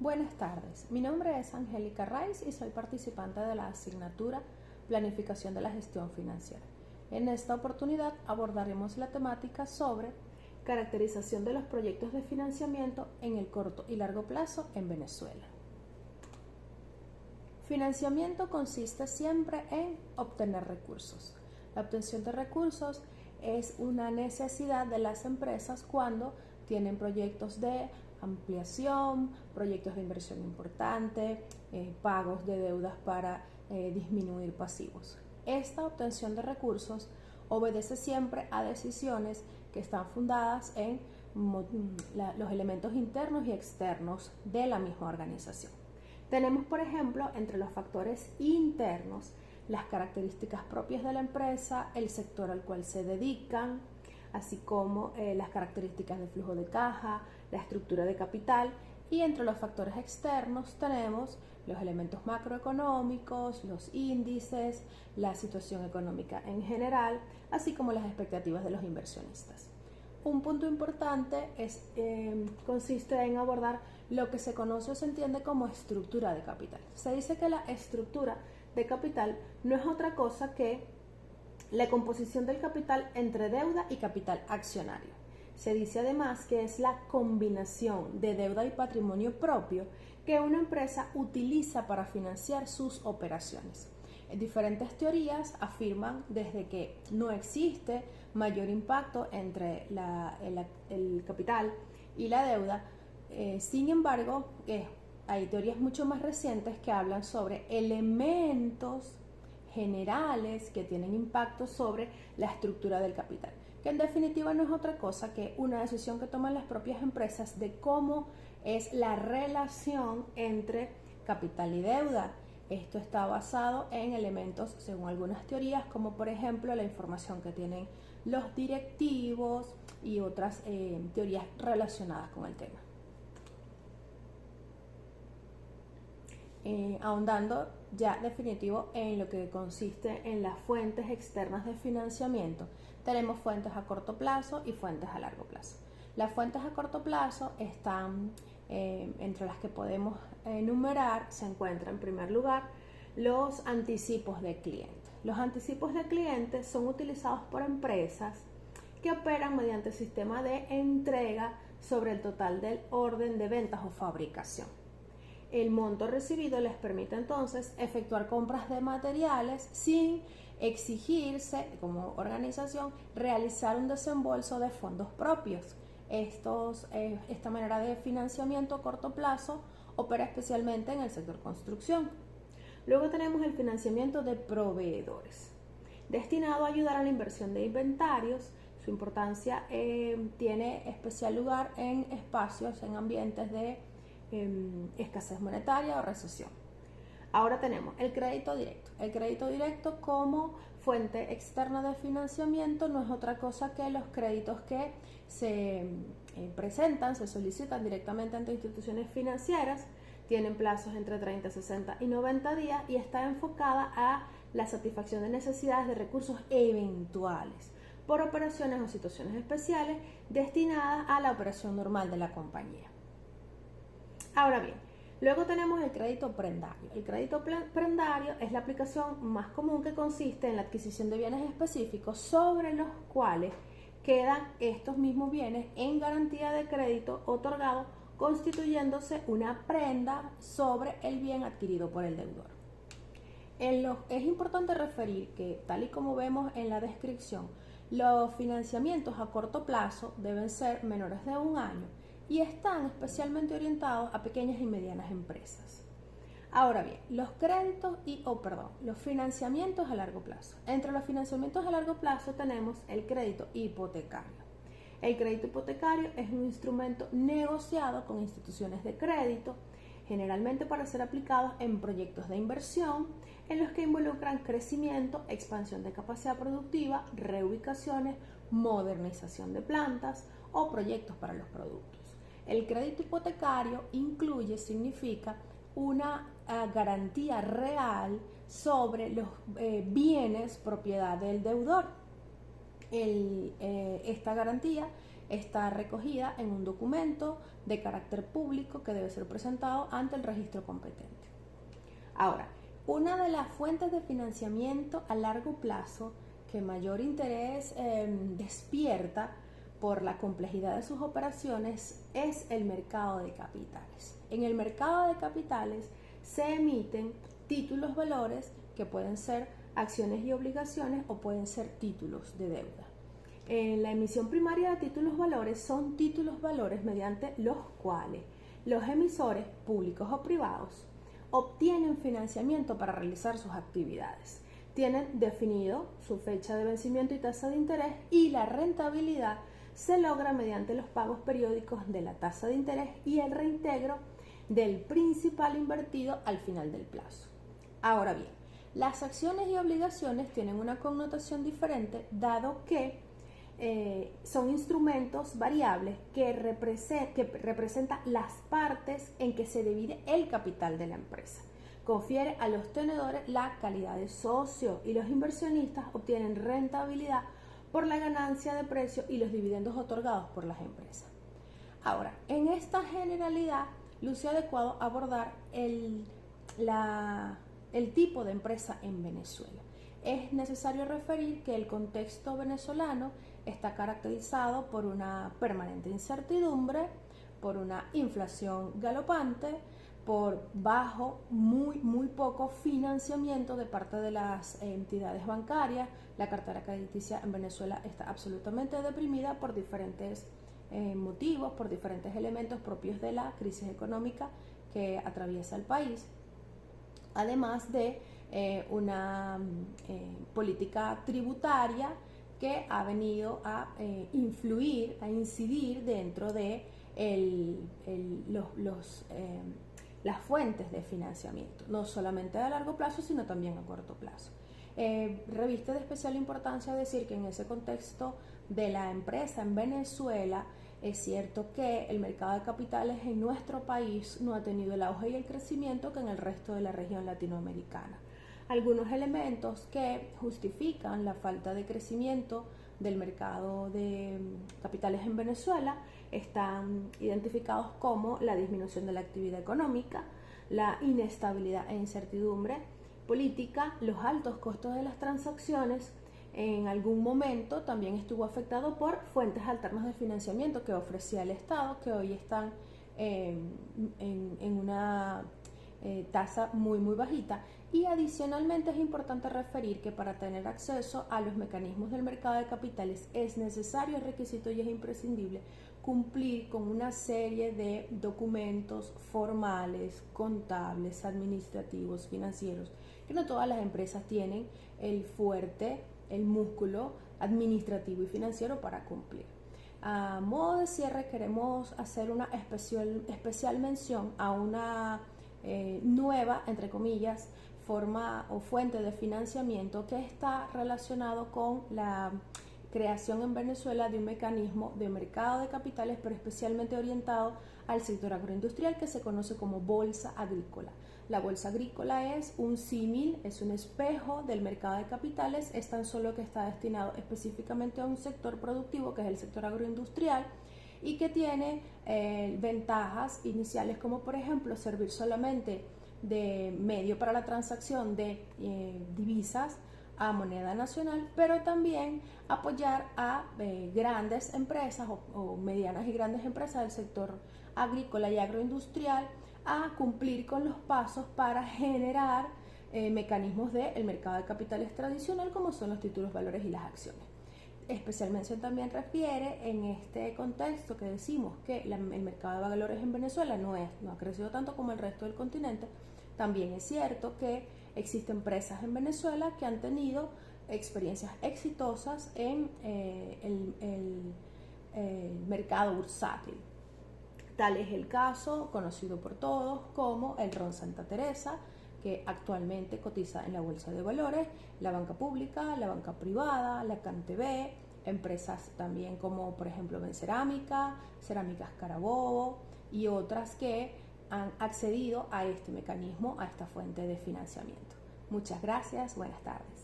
Buenas tardes, mi nombre es Angélica Raiz y soy participante de la asignatura Planificación de la Gestión Financiera. En esta oportunidad abordaremos la temática sobre caracterización de los proyectos de financiamiento en el corto y largo plazo en Venezuela. Financiamiento consiste siempre en obtener recursos. La obtención de recursos es una necesidad de las empresas cuando tienen proyectos de ampliación, proyectos de inversión importante, pagos de deudas para disminuir pasivos. Esta obtención de recursos obedece siempre a decisiones que están fundadas en los elementos internos y externos de la misma organización. Tenemos, por ejemplo, entre los factores internos, las características propias de la empresa, el sector al cual se dedican, así como las características de flujo de caja, la estructura de capital, y entre los factores externos tenemos los elementos macroeconómicos, los índices, la situación económica en general, así como las expectativas de los inversionistas. Un punto importante consiste en abordar lo que se conoce o se entiende como estructura de capital. Se dice que la estructura de capital no es otra cosa que la composición del capital entre deuda y capital accionario. Se dice además que es la combinación de deuda y patrimonio propio que una empresa utiliza para financiar sus operaciones. Diferentes teorías afirman desde que no existe mayor impacto entre el capital y la deuda. Sin embargo, hay teorías mucho más recientes que hablan sobre elementos generales que tienen impacto sobre la estructura del capital, que en definitiva no es otra cosa que una decisión que toman las propias empresas de cómo es la relación entre capital y deuda. Esto está basado en elementos, según algunas teorías, como por ejemplo la información que tienen los directivos y otras teorías relacionadas con el tema. Ahondando ya definitivo en lo que consiste en las fuentes externas de financiamiento, tenemos fuentes a corto plazo y fuentes a largo plazo. Las fuentes a corto plazo están entre las que podemos enumerar, se encuentra en primer lugar los anticipos de cliente. Los anticipos de cliente son utilizados por empresas que operan mediante el sistema de entrega sobre el total del orden de ventas o fabricación. El monto recibido les permite entonces efectuar compras de materiales sin exigirse como organización realizar un desembolso de fondos propios. Esta manera de financiamiento a corto plazo opera especialmente en el sector construcción. Luego tenemos el financiamiento de proveedores, destinado a ayudar a la inversión de inventarios. Su importancia tiene especial lugar en espacios, en ambientes de escasez monetaria o recesión. Ahora tenemos el crédito directo. El crédito directo como fuente externa de financiamiento no es otra cosa que los créditos que se presentan, se solicitan directamente ante instituciones financieras, tienen plazos entre 30, 60 y 90 días y está enfocada a la satisfacción de necesidades de recursos eventuales por operaciones o situaciones especiales destinadas a la operación normal de la compañía. Ahora bien, luego tenemos el crédito prendario. El crédito prendario es la aplicación más común que consiste en la adquisición de bienes específicos sobre los cuales quedan estos mismos bienes en garantía de crédito otorgado, constituyéndose una prenda sobre el bien adquirido por el deudor. Es importante referir que, tal y como vemos en la descripción, los financiamientos a corto plazo deben ser menores de un año y están especialmente orientados a pequeñas y medianas empresas. Ahora bien, los financiamientos a largo plazo. Entre los financiamientos a largo plazo tenemos el crédito hipotecario. El crédito hipotecario es un instrumento negociado con instituciones de crédito, generalmente para ser aplicados en proyectos de inversión en los que involucran crecimiento, expansión de capacidad productiva, reubicaciones, modernización de plantas o proyectos para los productos. El crédito hipotecario significa una garantía real sobre los bienes propiedad del deudor. Esta garantía está recogida en un documento de carácter público que debe ser presentado ante el registro competente. Ahora, una de las fuentes de financiamiento a largo plazo que mayor interés despierta por la complejidad de sus operaciones es el mercado de capitales. En el mercado de capitales se emiten títulos valores que pueden ser acciones y obligaciones o pueden ser títulos de deuda. En la emisión primaria de títulos valores son títulos valores mediante los cuales los emisores públicos o privados obtienen financiamiento para realizar sus actividades. Tienen definido su fecha de vencimiento y tasa de interés, y la rentabilidad se logra mediante los pagos periódicos de la tasa de interés y el reintegro del principal invertido al final del plazo. Ahora bien, las acciones y obligaciones tienen una connotación diferente, dado que son instrumentos variables que representan las partes en que se divide el capital de la empresa. Confiere a los tenedores la calidad de socio y los inversionistas obtienen rentabilidad por la ganancia de precio y los dividendos otorgados por las empresas. Ahora, en esta generalidad, luce adecuado abordar el tipo de empresa en Venezuela. Es necesario referir que el contexto venezolano está caracterizado por una permanente incertidumbre, por una inflación galopante, por muy poco financiamiento de parte de las entidades bancarias. La cartera crediticia en Venezuela está absolutamente deprimida por diferentes motivos, por diferentes elementos propios de la crisis económica que atraviesa el país, además de una política tributaria que ha venido a influir, a incidir dentro de las fuentes de financiamiento, no solamente a largo plazo, sino también a corto plazo. Reviste de especial importancia decir que en ese contexto de la empresa en Venezuela, es cierto que el mercado de capitales en nuestro país no ha tenido el auge y el crecimiento que en el resto de la región latinoamericana. Algunos elementos que justifican la falta de crecimiento del mercado de capitales en Venezuela están identificados como la disminución de la actividad económica, la inestabilidad e incertidumbre política, los altos costos de las transacciones. En algún momento también estuvo afectado por fuentes alternas de financiamiento que ofrecía el Estado, que hoy están en una tasa muy bajita. Y adicionalmente es importante referir que para tener acceso a los mecanismos del mercado de capitales es necesario, es requisito y es imprescindible cumplir con una serie de documentos formales, contables, administrativos, financieros, que no todas las empresas tienen el músculo administrativo y financiero para cumplir. A modo de cierre, queremos hacer una especial mención a una nueva, entre comillas, forma o fuente de financiamiento que está relacionado con la creación en Venezuela de un mecanismo de mercado de capitales, pero especialmente orientado al sector agroindustrial, que se conoce como bolsa agrícola. La bolsa agrícola es un símil, es un espejo del mercado de capitales, es tan solo que está destinado específicamente a un sector productivo, que es el sector agroindustrial, y que tiene ventajas iniciales, como por ejemplo servir solamente de medio para la transacción de divisas a moneda nacional, pero también apoyar a grandes empresas o medianas y grandes empresas del sector agrícola y agroindustrial a cumplir con los pasos para generar mecanismos del mercado de capitales tradicional, como son los títulos, valores y las acciones. Especial mención también refiere en este contexto que decimos que el mercado de valores en Venezuela no ha crecido tanto como el resto del continente. También es cierto que existen empresas en Venezuela que han tenido experiencias exitosas en el mercado bursátil. Tal es el caso, conocido por todos, como el Ron Santa Teresa, que actualmente cotiza en la Bolsa de Valores, la banca pública, la banca privada, la CanTV, empresas también como por ejemplo Bencerámica, Cerámicas Carabobo y otras que han accedido a este mecanismo, a esta fuente de financiamiento. Muchas gracias, buenas tardes.